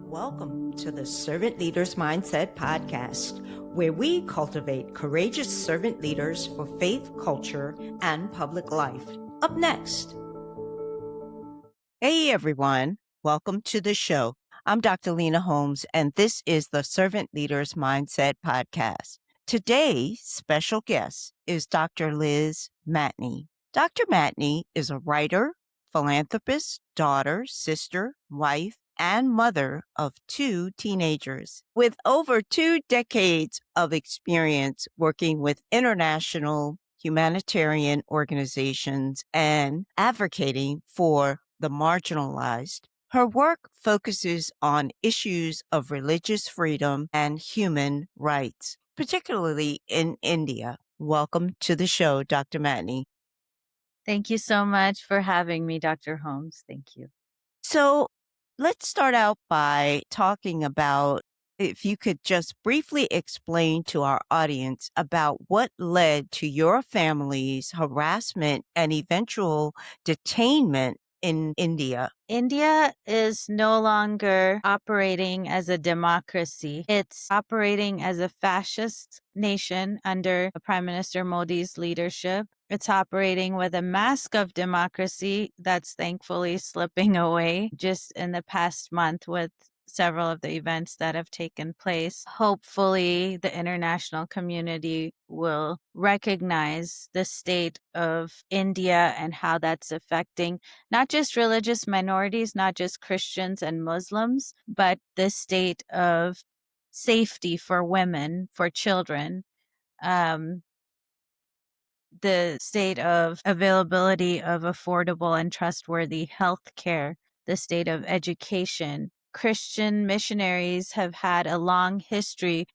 Welcome to the Servant Leaders Mindset Podcast, where we cultivate courageous servant leaders for faith, culture, and public life. Up next. Hey, everyone. Welcome to the show. I'm Dr. Lena Holmes, and this is the Servant Leaders Mindset Podcast. Today's special guest is Dr. Liz Matney. Dr. Matney is a writer, philanthropist, daughter, sister, wife, and mother of 2 teenagers with over 2 decades of experience working with international humanitarian organizations and advocating for the marginalized. Her work focuses on issues of religious freedom and human rights, particularly in India. Welcome to the show, Dr. Matney. Thank you so much for having me, Dr. Holmes. Thank you. So let's start out by talking about if you could just briefly explain to our audience about what led to your family's harassment and eventual detainment in India. India is no longer operating as a democracy. It's operating as a fascist nation under Prime Minister Modi's leadership. It's operating with a mask of democracy that's thankfully slipping away just in the past month with several of the events that have taken place. Hopefully, the international community will recognize the state of India and how that's affecting not just religious minorities, not just Christians and Muslims, but the state of safety for women, for children, the state of availability of affordable and trustworthy health care, the state of education. Christian missionaries have had a long history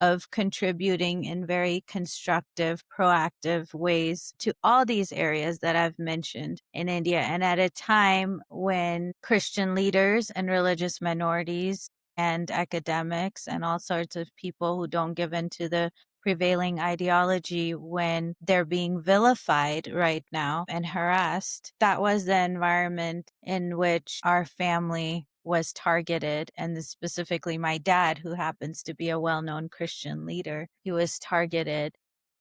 of contributing in very constructive, proactive ways to all these areas that I've mentioned in India. And at a time when Christian leaders and religious minorities and academics and all sorts of people who don't give in to the prevailing ideology, when they're being vilified right now and harassed, that was the environment in which our family was targeted, and specifically my dad, who happens to be a well-known Christian leader, he was targeted.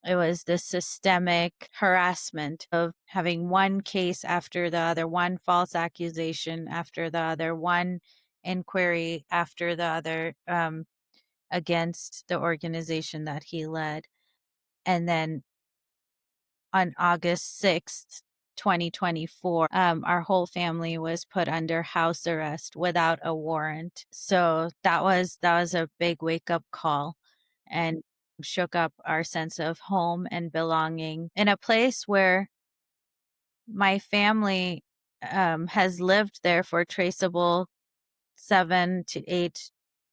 It was the systemic harassment of having one case after the other, one false accusation after the other, one inquiry after the other against the organization that he led. And then on August 6th, 2024, our whole family was put under house arrest without a warrant. So that was a big wake up call and shook up our sense of home and belonging in a place where my family has lived there for traceable 7 to 8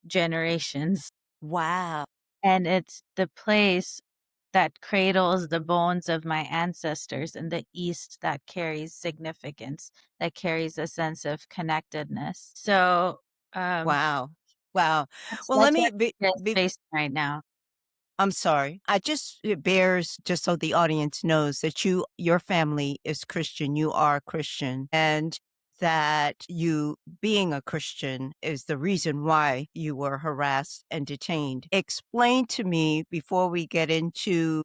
generations. Wow. And it's the place that cradles the bones of my ancestors in the East that carries significance, that carries a sense of connectedness. So Wow. Wow. Well, let that's me what it's facing right now. I'm sorry. It bears just so the audience knows that your family is Christian. You are Christian, and that you being a Christian is the reason why you were harassed and detained. Explain to me before we get into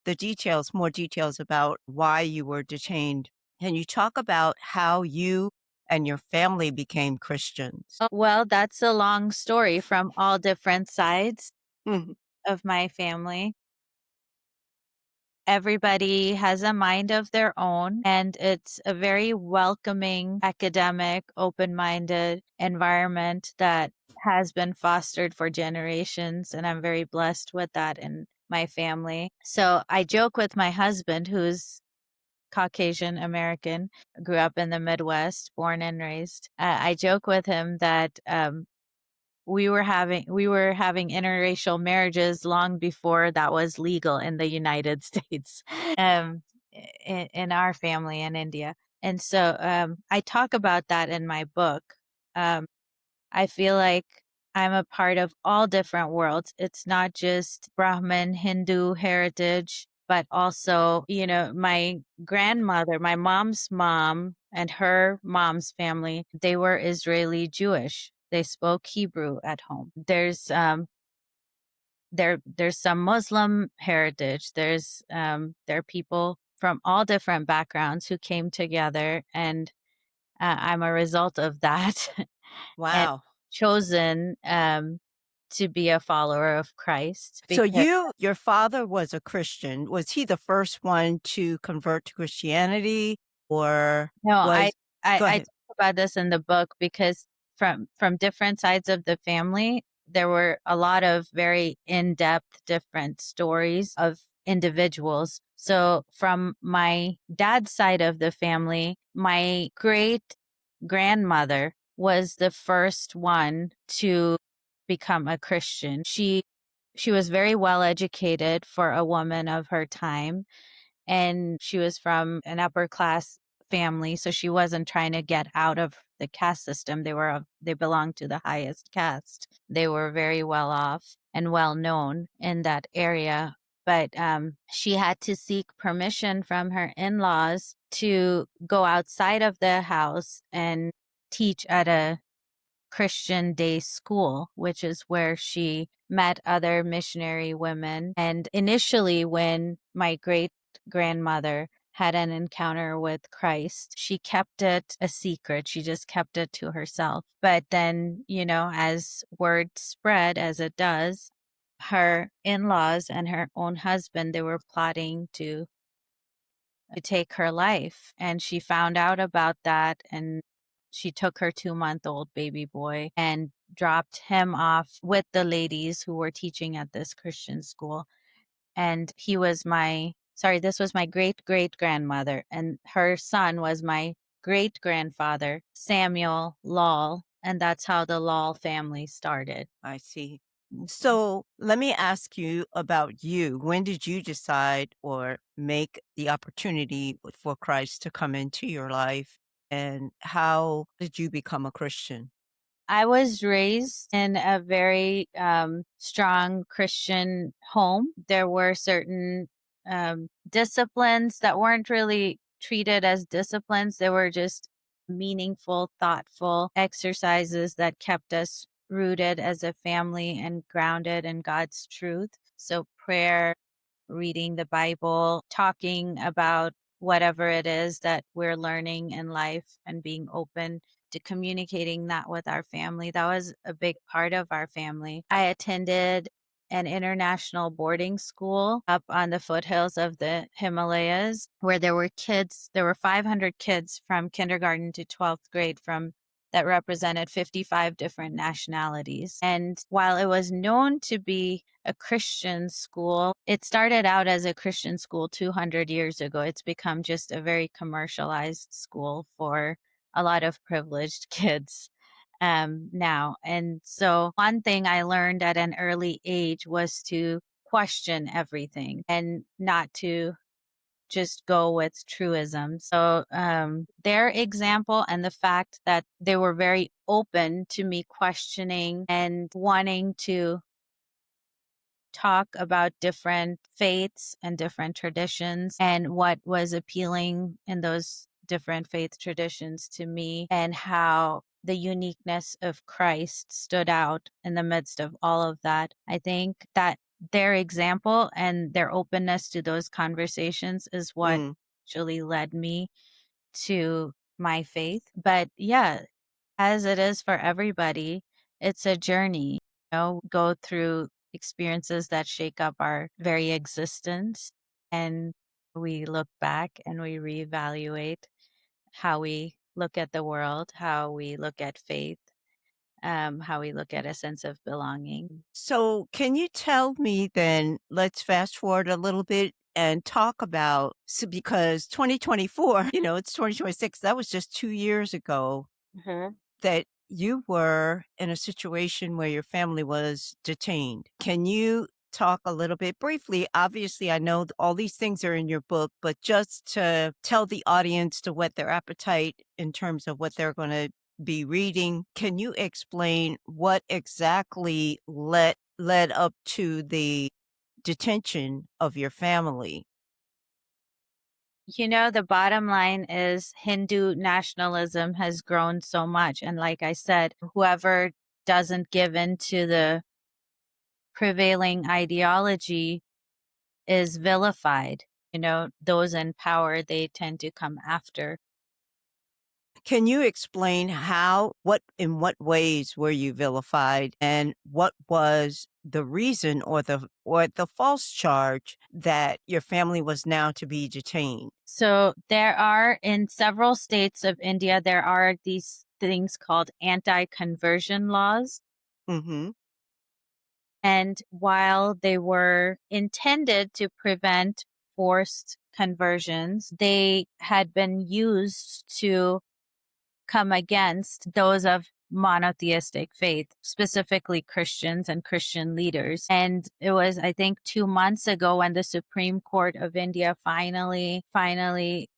the details, more details about why you were detained. Can you talk about how you and your family became Christians? Well, that's a long story from all different sides Mhm. of my family. Everybody has a mind of their own, and it's a very welcoming, academic, open-minded environment that has been fostered for generations, and I'm very blessed with that in my family. So I joke with my husband, who's Caucasian American, grew up in the Midwest, born and raised. I joke with him that we were having interracial marriages long before that was legal in the United States, um, in our family in India. And so I talk about that in my book. I feel like I'm a part of all different worlds. It's not just Brahmin, Hindu heritage, but also, my grandmother, my mom's mom, and her mom's family, they were Israeli Jewish. They spoke Hebrew at home. There's some Muslim heritage. There are people from all different backgrounds who came together, and I'm a result of that and Wow. chosen to be a follower of Christ So because your father was a Christian. Was he the first one to convert to Christianity or no, was go I ahead. talk about this in the book because from different sides of the family, there were a lot of very in-depth different stories of individuals. So from my dad's side of the family, my great grandmother was the first one to become a Christian. She was very well educated for a woman of her time, and she was from an upper class family, so she wasn't trying to get out of the caste system. They belonged to the highest caste. They were very well off and well known in that area. But she had to seek permission from her in-laws to go outside of the house and teach at a Christian day school, which is where she met other missionary women. And initially, when my great grandmother had an encounter with Christ, she kept it a secret. She just kept it to herself. But then, as word spread, as it does, her in laws and her own husband, they were plotting to take her life. And she found out about that, and she took her 2-month-old baby boy and dropped him off with the ladies who were teaching at this Christian school. And this was my great great grandmother, and her son was my great grandfather, Samuel Law. And that's how the Law family started. I see. So let me ask you about you. When did you decide or make the opportunity for Christ to come into your life? And how did you become a Christian? I was raised in a very strong Christian home. There were certain disciplines that weren't really treated as disciplines, they were just meaningful, thoughtful exercises that kept us rooted as a family and grounded in God's truth. So, prayer, reading the Bible, talking about whatever it is that we're learning in life, and being open to communicating that with our family. That was a big part of our family. I attended an international boarding school up on the foothills of the Himalayas, where there were 500 kids from kindergarten to 12th grade that represented 55 different nationalities. And while it was known to be a Christian school, it started out as a Christian school 200 years ago. It's become just a very commercialized school for a lot of privileged kids now. And so one thing I learned at an early age was to question everything and not to just go with truism. So their example and the fact that they were very open to me questioning and wanting to talk about different faiths and different traditions and what was appealing in those different faith traditions to me, and how the uniqueness of Christ stood out in the midst of all of that. I think that their example and their openness to those conversations is what Mm. actually led me to my faith. But yeah, as it is for everybody, it's a journey. Go through experiences that shake up our very existence, and we look back and we reevaluate how we look at the world, how we look at faith, how we look at a sense of belonging. So can you tell me then, let's fast forward a little bit and talk about, so because 2024, it's 2026, that was just 2 years ago Mhm. that you were in a situation where your family was detained. Can you talk a little bit briefly? Obviously, I know all these things are in your book, but just to tell the audience to whet their appetite in terms of what they're going to be reading, can you explain what exactly led up to the detention of your family? The bottom line is Hindu nationalism has grown so much. And like I said, whoever doesn't give in to the prevailing ideology is vilified. Those in power, they tend to come after. Can you explain in what ways were you vilified, and what was the reason or the false charge that your family was now to be detained? So there are, in several states of India, there are these things called anti-conversion laws. Mhm. And while they were intended to prevent forced conversions, they had been used to come against those of monotheistic faith, specifically Christians and Christian leaders. And it was, I think, 2 months ago when the Supreme Court of India finally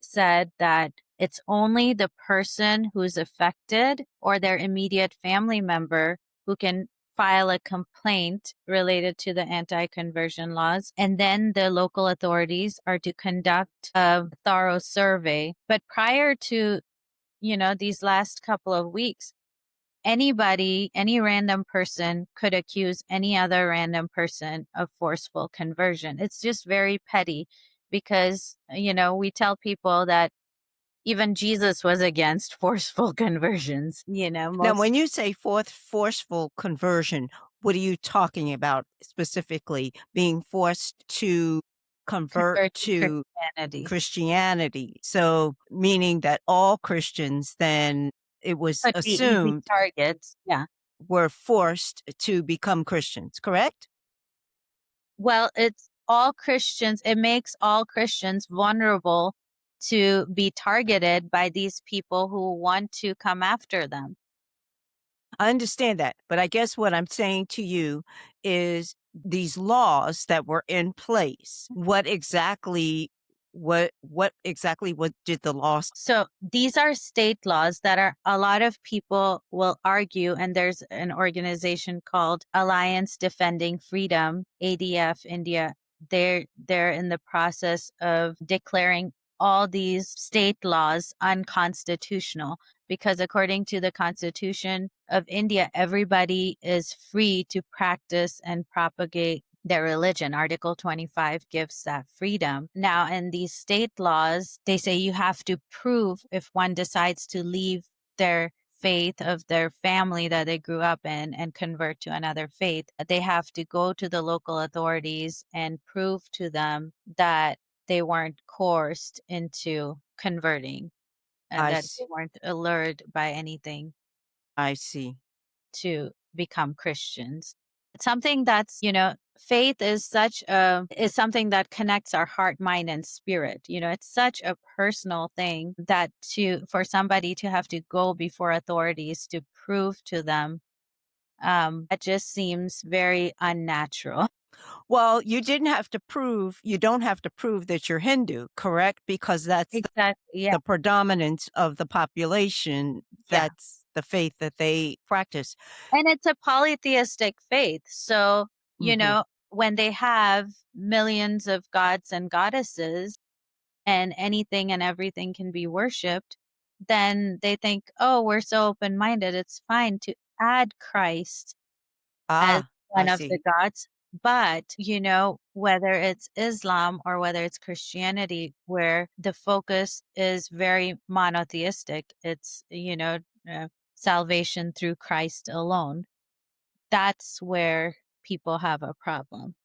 said that it's only the person who's affected or their immediate family member who can file a complaint related to the anti-conversion laws. And then the local authorities are to conduct a thorough survey. But prior to these last couple of weeks, any random person could accuse any other random person of forceful conversion. It's just very petty because, we tell people that even Jesus was against forceful conversions, Now, most when you say forceful conversion, what are you talking about specifically? Being forced to convert convert to to Christianity. Christianity. So, meaning that all Christians then, it was Could be easy assumed, targets. Yeah. were forced to become Christians, correct? Well, it's all Christians. It makes all Christians vulnerable to be targeted by these people who want to come after them. I understand that, but I guess what I'm saying to you is these laws that were in place, what did the laws? So these are state laws that are a lot of people will argue, and there's an organization called Alliance Defending Freedom, ADF India. They're in the process of declaring all these state laws unconstitutional because according to the Constitution of India, everybody is free to practice and propagate their religion. Article 25 gives that freedom. Now, in these state laws, they say you have to prove if one decides to leave their faith of their family that they grew up in and convert to another faith, they have to go to the local authorities and prove to them that they weren't coerced into converting and I that see. they weren't allured by anything I see. to become Christians. It's something that's, faith is something that connects our heart, mind, and spirit. It's such a personal thing that for somebody to have to go before authorities to prove to them, that just seems very unnatural. Well, you don't have to prove that you're Hindu, correct? Because that's Exactly. Yeah. the predominance of the population, Yeah. that's the faith that they practice. And it's a polytheistic faith. So, Mhm. when they have millions of gods and goddesses and anything and everything can be worshiped, then they think, oh, we're so open minded. It's fine to add Christ as Ah, I one of the see. gods. But, whether it's Islam or whether it's Christianity, where the focus is very monotheistic, it's, salvation through Christ alone. That's where people have a problem.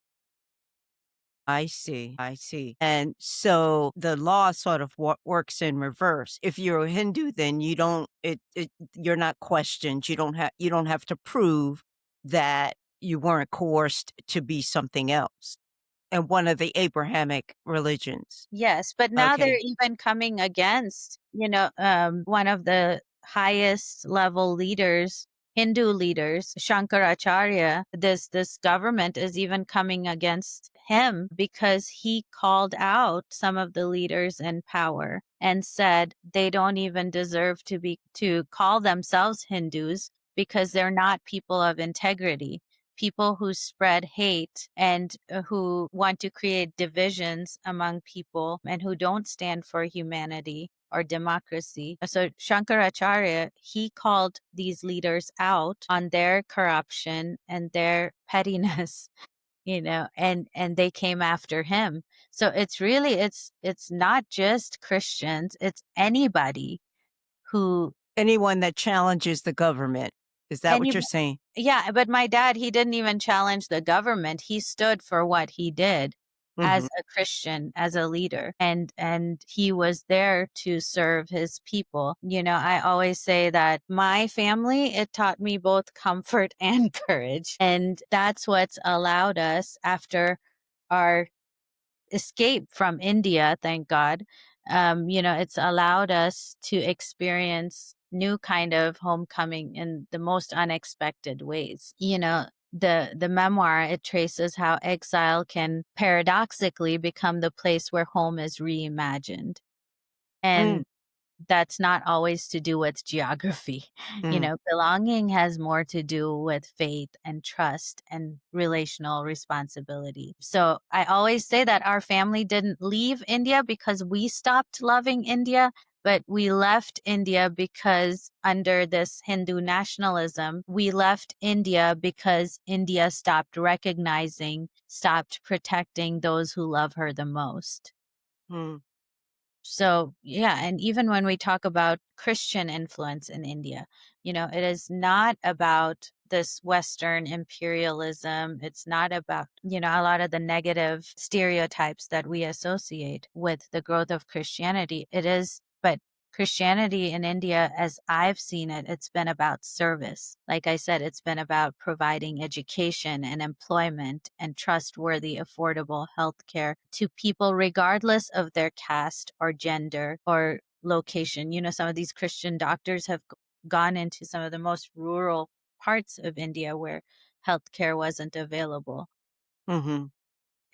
I see, I see. And so the law sort of works in reverse. If you're a Hindu, then you don't you're not questioned. You don't have to prove that you weren't coerced to be something else. And one of the Abrahamic religions. Yes, but now they're Okay. even coming against, one of the highest level leaders, Hindu leaders, Shankaracharya. This government is even coming against him because he called out some of the leaders in power and said they don't even deserve to call themselves Hindus because they're not people of integrity. People who spread hate and who want to create divisions among people and who don't stand for humanity or democracy. So Shankaracharya, he called these leaders out on their corruption and their pettiness, and they came after him. So it's really it's not just Christians, it's anybody who Anyone that challenges the government. Is that what any you're saying? yeah, but my dad, he didn't even challenge the government. He stood for what he did Mhm. as a Christian, as a leader, and he was there to serve his people. I always say that my family, it taught me both comfort and courage, and that's what's allowed us after our escape from India, thank God. It's allowed us to experience new kind of homecoming in the most unexpected ways. The memoir, it traces how exile can paradoxically become the place where home is reimagined. Mm, And that's not always to do with geography. mm. Belonging has more to do with faith and trust and relational responsibility. So I always say that our family didn't leave India because we stopped loving India, but we left India because under this Hindu nationalism, we left India because India stopped recognizing, stopped protecting those who love her the most. Mm. So, yeah, and even when we talk about Christian influence in India, it is not about this Western imperialism. It's not about, a lot of the negative stereotypes that we associate with the growth of Christianity. But Christianity in India, as I've seen it, it's been about service. Like I said, it's been about providing education and employment and trustworthy, affordable healthcare to people, regardless of their caste or gender or location. Some of these Christian doctors have gone into some of the most rural parts of India where healthcare wasn't available. Mhm.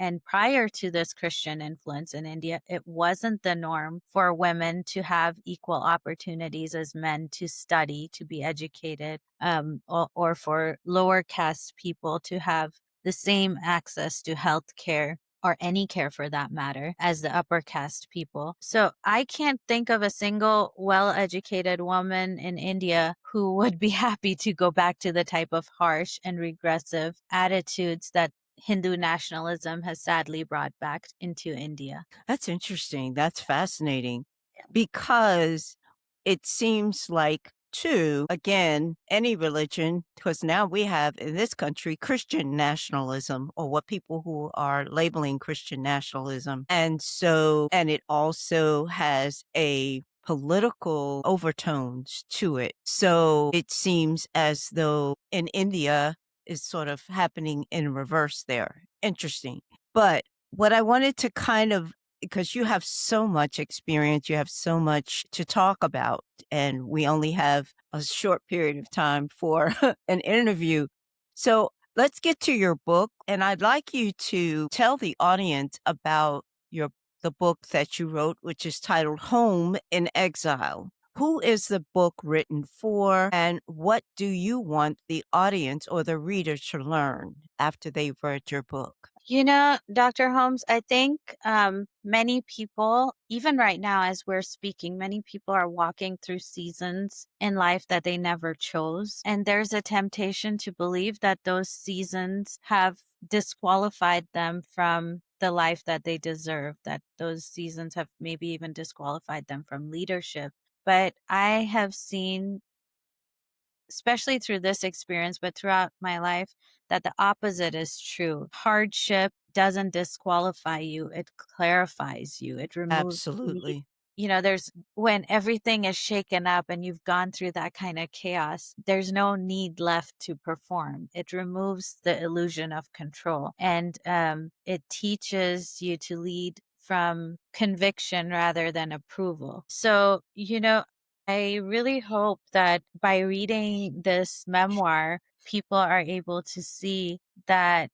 And prior to this Christian influence in India, it wasn't the norm for women to have equal opportunities as men to study, to be educated, or for lower caste people to have the same access to health care or any care for that matter as the upper caste people. So I can't think of a single well-educated woman in India who would be happy to go back to the type of harsh and regressive attitudes that Hindu nationalism has sadly brought back into India. That's interesting. That's fascinating because it seems like, too, again, any religion, because now we have in this country Christian nationalism or what people who are labeling Christian nationalism. And it also has a political overtones to it. So it seems as though in India is sort of happening in reverse there. Interesting. But what I wanted to kind of because you have so much experience, you have so much to talk about, and we only have a short period of time for an interview. So let's get to your book, and I'd like you to tell the audience about the book that you wrote, which is titled Home in Exile. Who is the book written for, and what do you want the audience or the reader to learn after they've read your book? Dr. Holmes, I think many people, even right now as we're speaking, many people are walking through seasons in life that they never chose. And there's a temptation to believe that those seasons have disqualified them from the life that they deserve, that those seasons have maybe even disqualified them from leadership. But I have seen, especially through this experience, but throughout my life, that the opposite is true. Hardship doesn't disqualify you, it clarifies you, it removes the, Absolutely. there's when everything is shaken up and you've gone through that kind of chaos, there's no need left to perform. It removes the illusion of control, and it teaches you to lead from conviction rather than approval. So, I really hope that by reading this memoir, people are able to see that,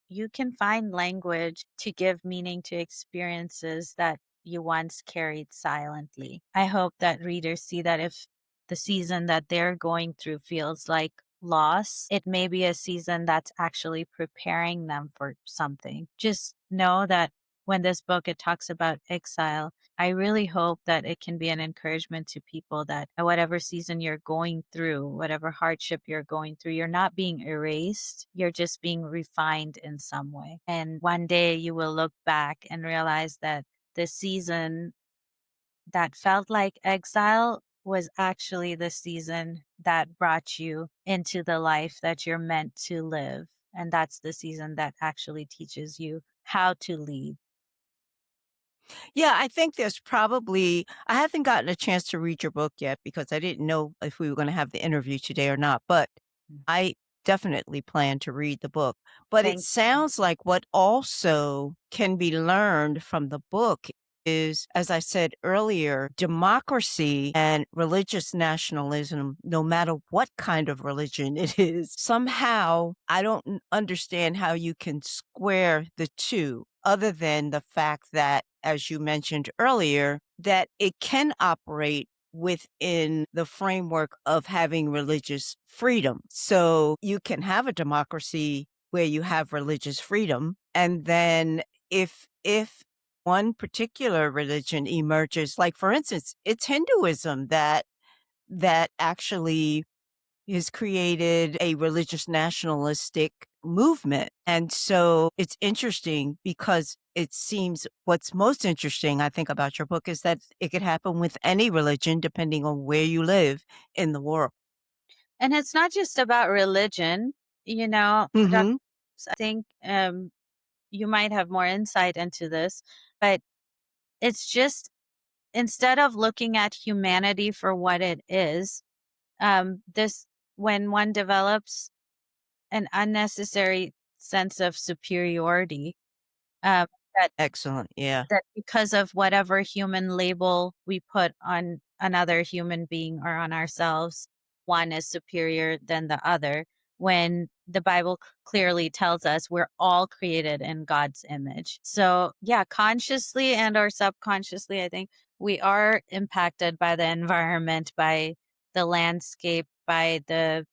you can find language to give meaning to experiences that you once carried silently. I hope that readers see that if the season that they're going through feels like loss, it may be a season that's actually preparing them for something. Just know that when this book, it talks about exile, I really hope that it can be an encouragement to people that at whatever season you're going through, whatever hardship you're going through, you're not being erased. You're just being refined in some way. And one day you will look back and realize that the season that felt like exile was actually the season that brought you into the life that you're meant to live. And that's the season that actually teaches you how to lead. Yeah, I think there's probably I haven't gotten a chance to read your book yet because I didn't know if we were gonna have the interview today or not, but Mm. I definitely plan to read the book. But it Thank you. sounds like what also can be learned from the book is, as I said earlier, democracy and religious nationalism, no matter what kind of religion it is, somehow I don't understand how you can square the two other than the fact that, as you mentioned earlier, that it can operate within the framework of having religious freedom. So you can have a democracy where you have religious freedom. And then if one particular religion emerges, like for instance, it's Hinduism that actually has created a religious nationalistic movement. And so it's interesting because it seems what's most interesting, I think, about your book is that it could happen with any religion depending on where you live in the world. And it's not just about religion, Dr. Mhm. I think you might have more insight into this, but it's just instead of looking at humanity for what it is, this when one develops an unnecessary sense of superiority, um, that Excellent. Yeah. that because of whatever human label we put on another human being or on ourselves, one is superior than the other, when the Bible clearly tells us we're all created in God's image. So, yeah, consciously and or subconsciously, I think we are impacted by the environment, by the landscape, by the,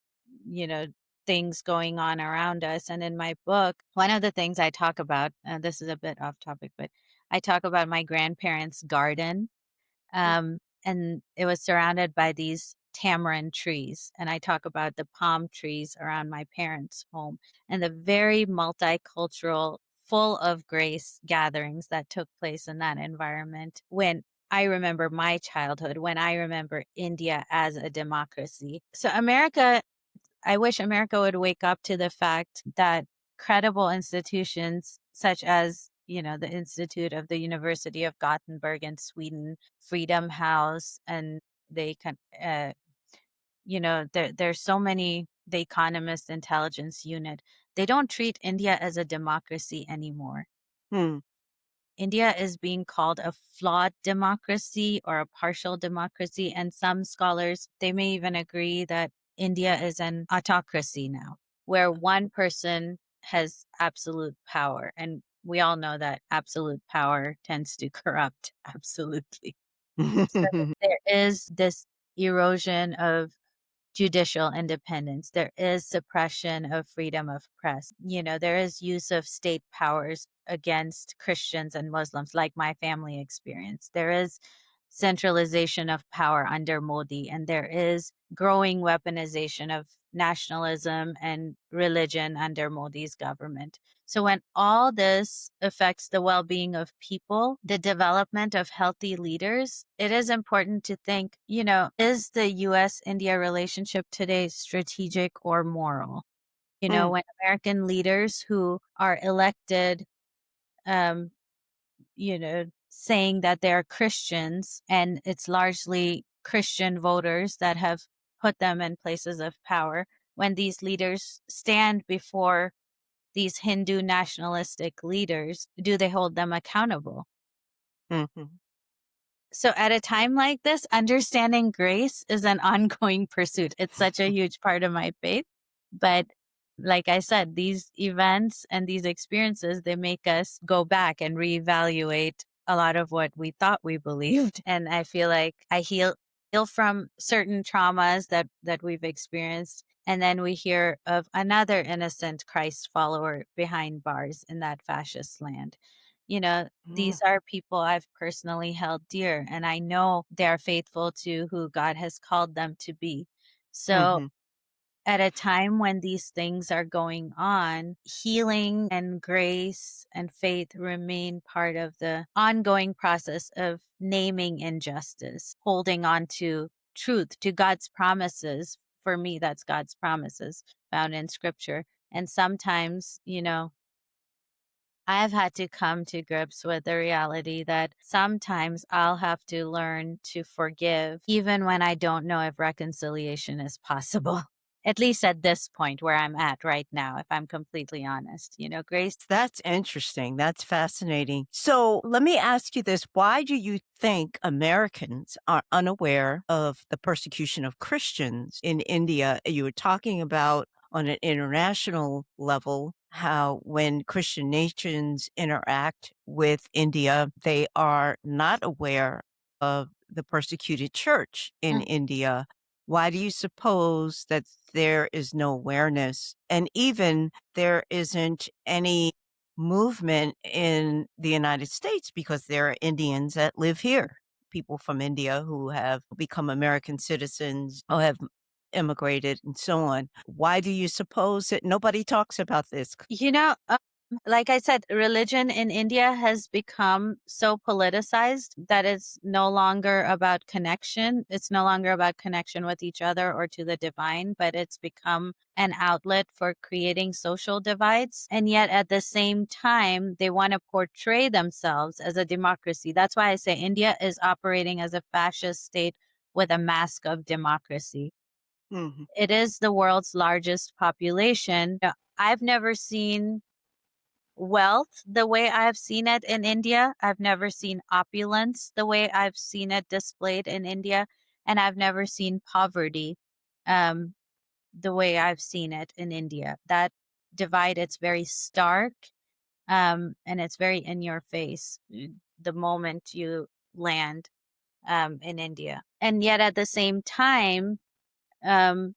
you know, things going on around us. And in my book, one of the things I talk about, this is a bit off topic, but I talk about my grandparents' garden, and it was surrounded by these tamarind trees. And I talk about the palm trees around my parents' home and the very multicultural, full of grace gatherings that took place in that environment when I remember my childhood, when I remember India as a democracy. So, I wish America would wake up to the fact that credible institutions such as, the Institute of the University of Gothenburg in Sweden, Freedom House, and they can, there's so many, the Economist Intelligence Unit, they don't treat India as a democracy anymore. Hmm. India is being called a flawed democracy or a partial democracy. And some scholars, they may even agree that India is an autocracy now, where one person has absolute power. And we all know that absolute power tends to corrupt absolutely. So there is this erosion of judicial independence. There is suppression of freedom of press. There is use of state powers against Christians and Muslims, like my family experienced. There is centralization of power under Modi, and there is growing weaponization of nationalism and religion under Modi's government. So, when all this affects the well being of people, the development of healthy leaders, it is important to think, is the US India relationship today strategic or moral? Hmm. When American leaders who are elected, um, saying that they're Christians and it's largely Christian voters that have put them in places of power, when these leaders stand before these Hindu nationalistic leaders, do they hold them accountable? Mhm. So at a time like this, understanding grace is an ongoing pursuit. It's such a huge part of my faith. But like I said, these events and these experiences, they make us go back and reevaluate a lot of what we thought we believed. And I feel like I heal from certain traumas that we've experienced. And then we hear of another innocent Christ follower behind bars in that fascist land. Mm-hmm. these are people I've personally held dear, and I know they're faithful to who God has called them to be. So Mm-hmm. at a time when these things are going on, healing and grace and faith remain part of the ongoing process of naming injustice, holding on to truth, to God's promises. For me, that's God's promises found in scripture. And sometimes, I've had to come to grips with the reality that sometimes I'll have to learn to forgive, even when I don't know if reconciliation is possible. At least at this point where I'm at right now, if I'm completely honest. Grace. That's interesting. That's fascinating. So let me ask you this. Why do you think Americans are unaware of the persecution of Christians in India? You were talking about on an international level how when Christian nations interact with India, they are not aware of the persecuted church in India. Why do you suppose that there is no awareness? And even there isn't any movement in the United States because there are Indians that live here, people from India who have become American citizens or have immigrated and so on. Why do you suppose that nobody talks about this? Like I said, religion in India has become so politicized that it's no longer about connection. It's no longer about connection with each other or to the divine, but it's become an outlet for creating social divides. And yet at the same time, they want to portray themselves as a democracy. That's why I say India is operating as a fascist state with a mask of democracy. Mhm. It is the world's largest population. I've never seen wealth the way I've seen it in India. I've never seen opulence the way I've seen it displayed in India. And I've never seen poverty um, the way I've seen it in India. That divide, it's very stark, and it's very in your face the moment you land in India. And yet at the same time, um,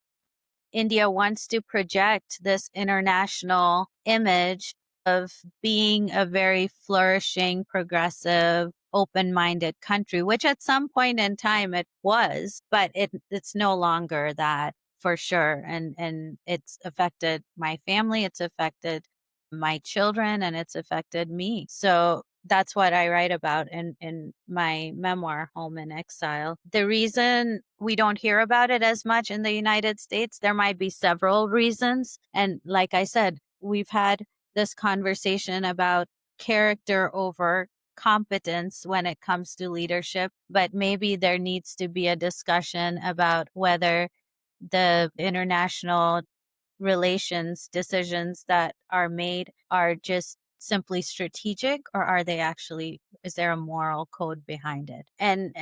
India wants to project this international image of being a very flourishing, progressive, open-minded country, which at some point in time it was, but it's no longer that for sure. And it's affected my family, it's affected my children, and it's affected me. So that's what I write about in my memoir, Home in Exile. The reason we don't hear about it as much in the United States, there might be several reasons. And like I said, we've had this conversation about character over competence when it comes to leadership, but maybe there needs to be a discussion about whether the international relations decisions that are made are just simply strategic, or are they actually, is there a moral code behind it? And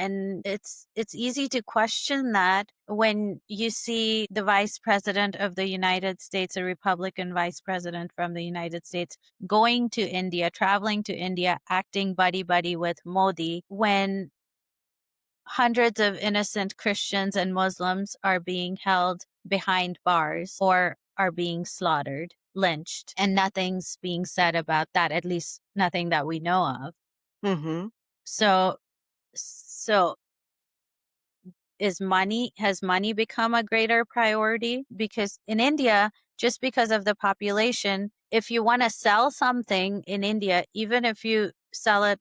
it's easy to question that when you see the vice president of the United States, a Republican vice president from the United States, going to India, traveling to India, acting buddy buddy with Modi, when hundreds of innocent Christians and Muslims are being held behind bars or are being slaughtered, lynched, and nothing's being said about that, at least nothing that we know of. Mhm. So, so has money become a greater priority? Because in India, just because of the population, if you want to sell something in India, even if you sell it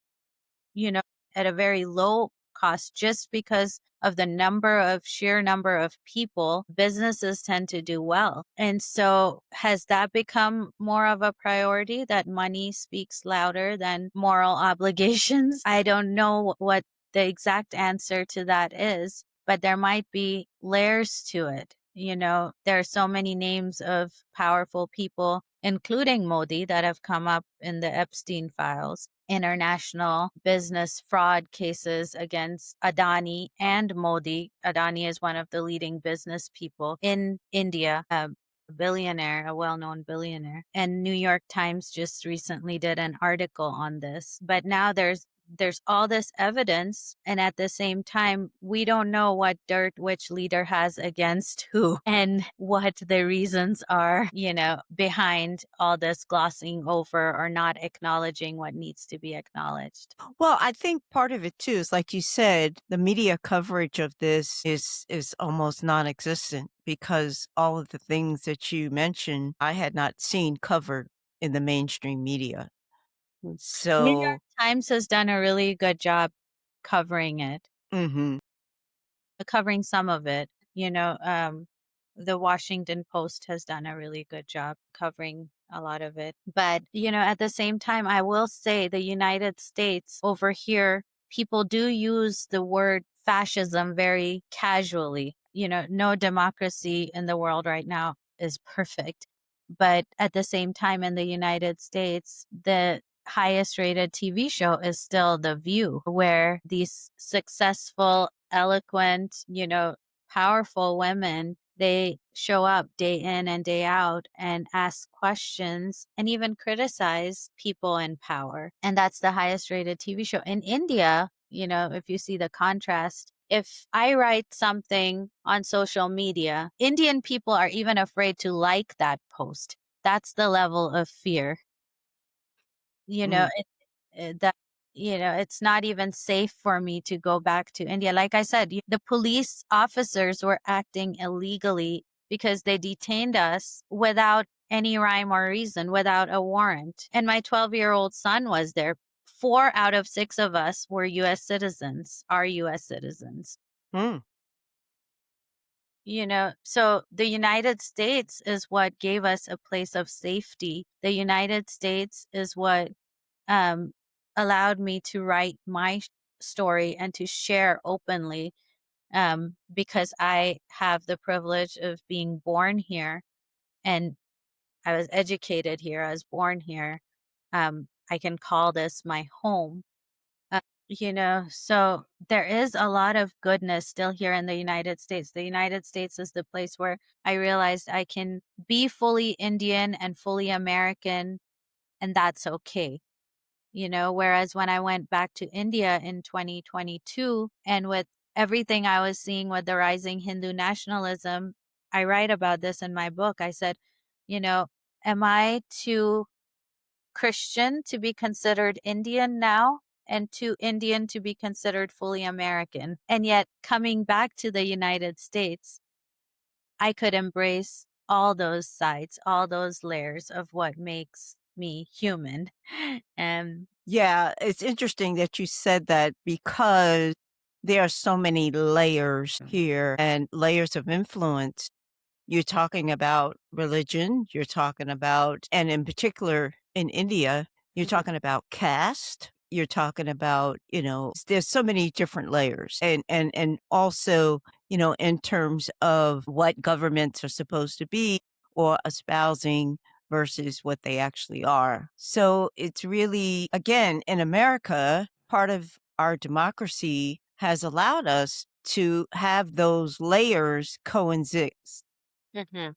you know, at a very low cost just because of the sheer number of people, businesses tend to do well. And so has that become more of a priority that money speaks louder than moral obligations? I don't know what the exact answer to that is, but there might be layers to it. There are so many names of powerful people, including Modi, that have come up in the Epstein files, international business fraud cases against Adani and Modi. Adani is one of the leading business people in India, a billionaire, a well-known billionaire. And New York Times just recently did an article on this. But now there's there's all this evidence, and at the same time, we don't know what dirt which leader has against who and what the reasons are, behind all this glossing over or not acknowledging what needs to be acknowledged. Well, I think part of it too is like you said, the media coverage of this is almost non-existent because all of the things that you mentioned, I had not seen covered in the mainstream media. New York So, Times has done a really good job covering it. mhm. Covering some of it. The Washington Post has done a really good job covering a lot of it. But, at the same time, I will say the United States over here, people do use the word fascism very casually. No democracy in the world right now is perfect. But at the same time, in the United States, the highest rated TV show is still The View, where these successful, eloquent, powerful women, they show up day in and day out and ask questions and even criticize people in power. And that's the highest rated TV show. In India, if you see the contrast, if I write something on social media, Indian people are even afraid to like that post. That's the level of fear. You know, Mm. that it's not even safe for me to go back to India. Like I said, the police officers were acting illegally because they detained us without any rhyme or reason, without a warrant. And my 12-year-old son was there. 4 out of 6 of us were US citizens, are US citizens. Mm. So the United States is what gave us a place of safety. The United States is what um, allowed me to write my story and to share openly, because I have the privilege of being born here and I was educated here. I was born here. I can call this my home. So there is a lot of goodness still here in the United States. The United States is the place where I realized I can be fully Indian and fully American, and that's okay. Whereas when I went back to India in 2022 and with everything I was seeing with the rising Hindu nationalism, I write about this in my book. I said, you know, am I too Christian to be considered Indian now and too Indian to be considered fully American? And yet coming back to the United States, I could embrace all those sides, all those layers of what makes me human. And Yeah, it's interesting that you said that because there are so many layers here and layers of influence. You're talking about religion, you're talking about and in particular in India, you're Mhm. talking about caste, you're talking about, there's so many different layers. And also, in terms of what governments are supposed to be or espousing versus what they actually are. So it's really again, in America, part of our democracy has allowed us to have those layers coexist. Mhm.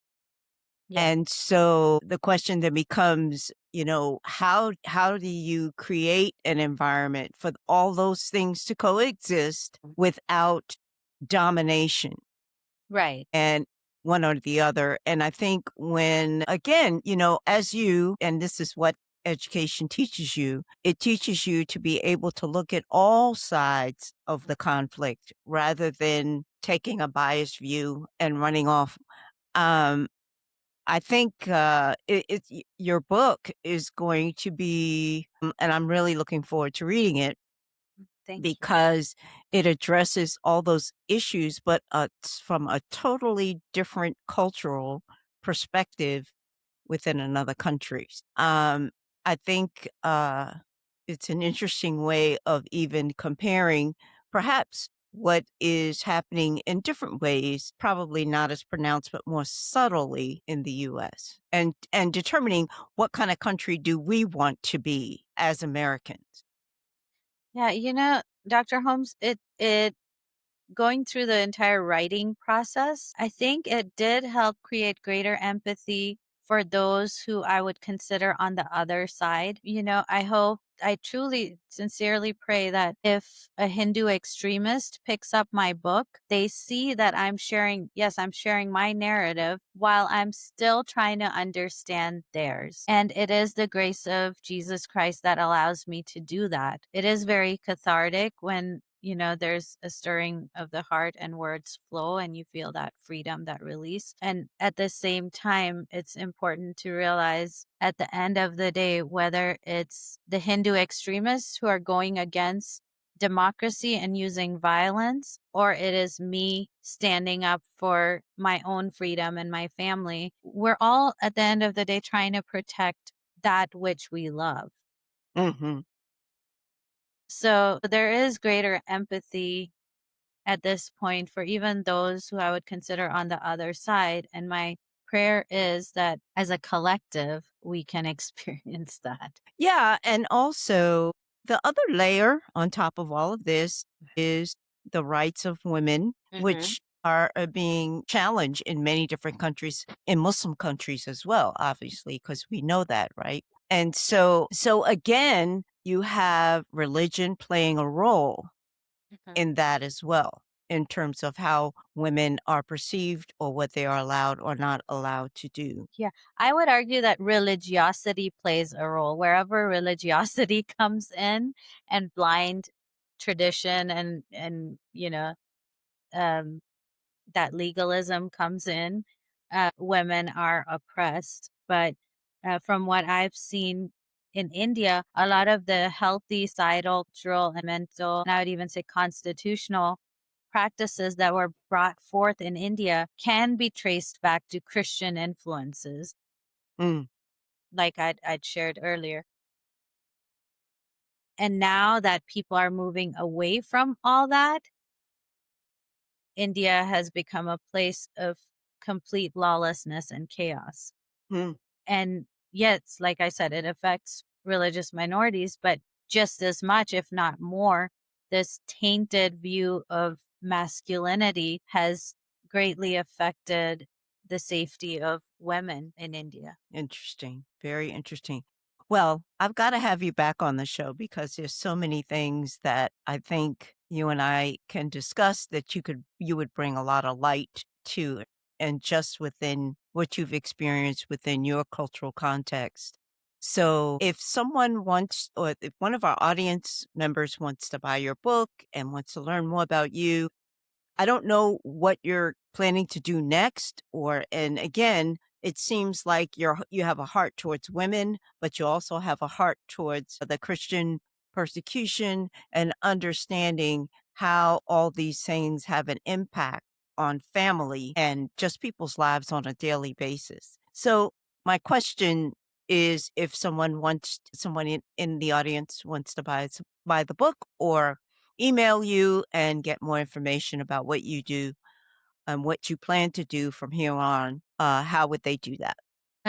Yeah. And so the question then becomes, how do you create an environment for all those things to coexist without domination Right. and one or the other? And I think when again, as you and this is what education teaches you, it teaches you to be able to look at all sides of the conflict rather than taking a biased view and running off. Um, I think, your book is going to be and I'm really looking forward to reading it Thank you. because it addresses all those issues, but, from a totally different cultural perspective within another country. I think, it's an interesting way of even comparing perhaps what is happening in different ways, probably not as pronounced, but more subtly in the US and determining what kind of country do we want to be as Americans. Yeah, Dr. Holmes, it going through the entire writing process, I think it did help create greater empathy for those who I would consider on the other side. I truly, sincerely pray that if a Hindu extremist picks up my book, they see that yes, I'm sharing my narrative while I'm still trying to understand theirs. And it is the grace of Jesus Christ that allows me to do that. It is very cathartic when there's a stirring of the heart and words flow and you feel that freedom, that release. And at the same time, it's important to realize at the end of the day, whether it's the Hindu extremists who are going against democracy and using violence, or it is me standing up for my own freedom and my family, we're all at the end of the day trying to protect that which we love. Hmm. So there is greater empathy at this point for even those who I would consider on the other side. And my prayer is that as a collective, we can experience that. Yeah. And also, the other layer on top of all of this is the rights of women, Hmm. which are being challenged in many different countries, in Muslim countries as well, obviously, because we know that, right? And so again, you have religion playing a role in that as well, in terms of how women are perceived or what they are allowed or not allowed to do. Yeah, I would argue that religiosity plays a role. Wherever religiosity comes in and blind tradition and um that legalism comes in, women are oppressed. But from what I've seen in India, a lot of the healthy, societal, cultural, and mental, and I would even say constitutional practices that were brought forth in India can be traced back to Christian influences, Mm, like I'd shared earlier. And now that people are moving away from all that, India has become a place of complete lawlessness and chaos. mm. And yes, like I said, it affects religious minorities, but just as much, if not more, this tainted view of masculinity has greatly affected the safety of women in India. Interesting. Very interesting. Well, I've got to have you back on the show because there's so many things that I think you and I can discuss that you would bring a lot of light to and just within what you've experienced within your cultural context. So, if someone wants or if one of our audience members wants to buy your book and wants to learn more about you, I don't know what you're planning to do next and again, it seems like you have a heart towards women, but you also have a heart towards the Christian persecution and understanding how all these things have an impact on family and just people's lives on a daily basis. So, my question is if someone in the audience wants to buy the book or email you and get more information about what you do and what you plan to do from here on, how would they do that?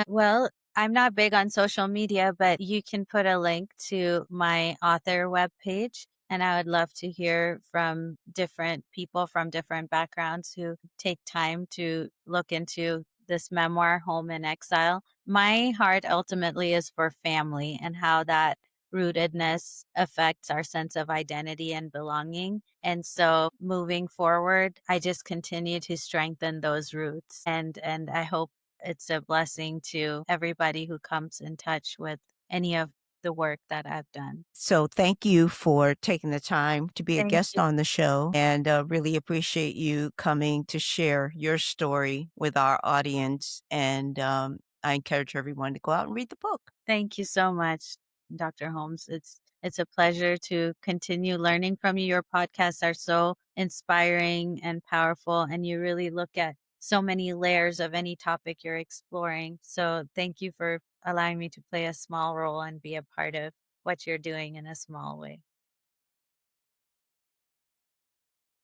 Well, I'm not big on social media, but you can put a link to my author webpage. And I would love to hear from different people from different backgrounds who take time to look into this memoir, Home in Exile. My heart ultimately is for family and how that rootedness affects our sense of identity and belonging. And so moving forward, I just continue to strengthen those roots. And I hope it's a blessing to everybody who comes in touch with any of the work that I've done. So, thank you for taking the time to be a Thank guest you. on the show and really appreciate you coming to share your story with our audience. And I encourage everyone to go out and read the book. Thank you so much, Dr. Holmes. It's a pleasure to continue learning from you. Your podcasts are so inspiring and powerful, and you really look at so many layers of any topic you're exploring. So thank you for allowing me to play a small role and be a part of what you're doing in a small way.